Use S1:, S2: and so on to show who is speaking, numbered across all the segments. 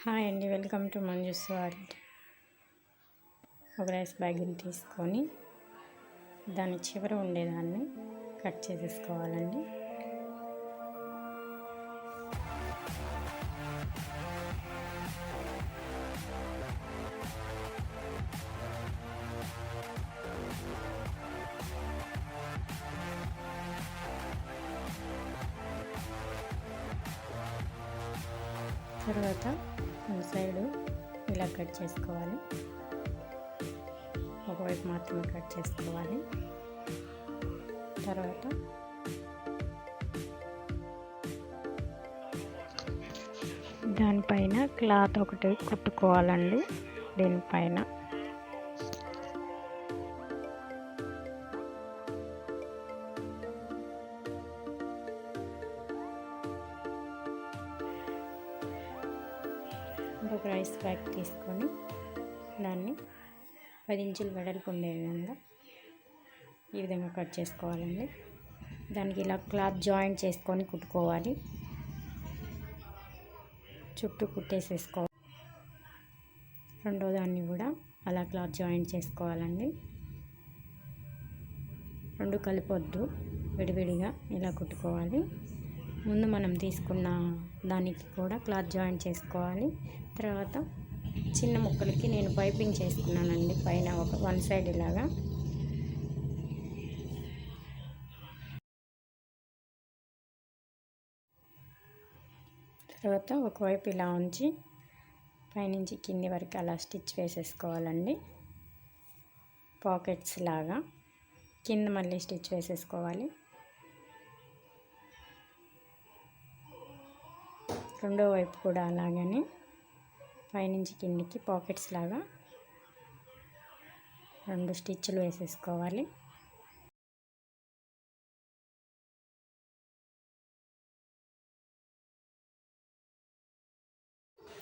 S1: Hi అండి, welcome to Manju's world. ఒక rice బ్యాగ్ని తీసుకొని దాని చివర ఉండేదాన్ని కట్ చేసేసుకోవాలండి. తర్వాత సైడు ఇలా కట్ చేసుకోవాలి. ఒకవైపు మాత్రమే కట్ చేసుకోవాలి. తర్వాత దానిపైన క్లాత్ ఒకటి కుట్టుకోవాలండి. దీనిపైన ఒక రైస్ బ్యాగ్ తీసుకొని దాన్ని 10 ఇంచులు వెడల్పు ఉండే విధంగా ఈ విధంగా కట్ చేసుకోవాలండి. దానికి ఇలా క్లాత్ జాయింట్ చేసుకొని కుట్టుకోవాలి. చుట్టూ కుట్టేసేసుకోవాలి. రెండో దాన్ని కూడా అలా క్లాత్ జాయింట్ చేసుకోవాలండి. రెండు కలిపొద్దు, విడివిడిగా ఇలా కుట్టుకోవాలి. ముందు మనం తీసుకున్న దానికి కూడా క్లాత్ జాయింట్ చేసుకోవాలి. తర్వాత చిన్న ముక్కలకి నేను పైపింగ్ చేసుకున్నానండి. పైన వన్ సైడ్ ఇలాగా తర్వాత ఒకవైపు ఇలా ఉంచి పైనుంచి కింది వరకు అలా స్టిచ్ వేసేసుకోవాలండి. పాకెట్స్ లాగా కింద మళ్ళీ స్టిచ్ వేసేసుకోవాలి. రెండో వైపు కూడా అలాగని పైనుంచి కిందికి పాకెట్స్ లాగా 2 స్టిచ్లు వేసేసుకోవాలి.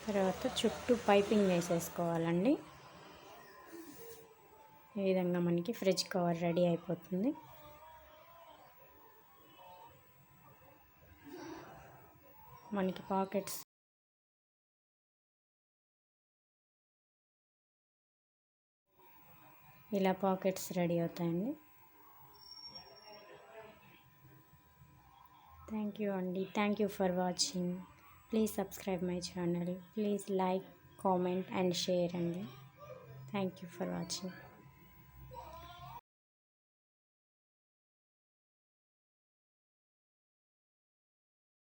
S1: తర్వాత చుట్టూ పైపింగ్ వేసేసుకోవాలండి. ఈ విధంగా మనకి ఫ్రిడ్జ్ కవర్ రెడీ అయిపోతుంది. మనకి పాకెట్స్ ఇలా పాకెట్స్ రెడీ అవుతాయండి. థ్యాంక్ యూ అండి. Thank you for watching. Please subscribe my channel. Please like, comment and share అండి. Thank you for watching.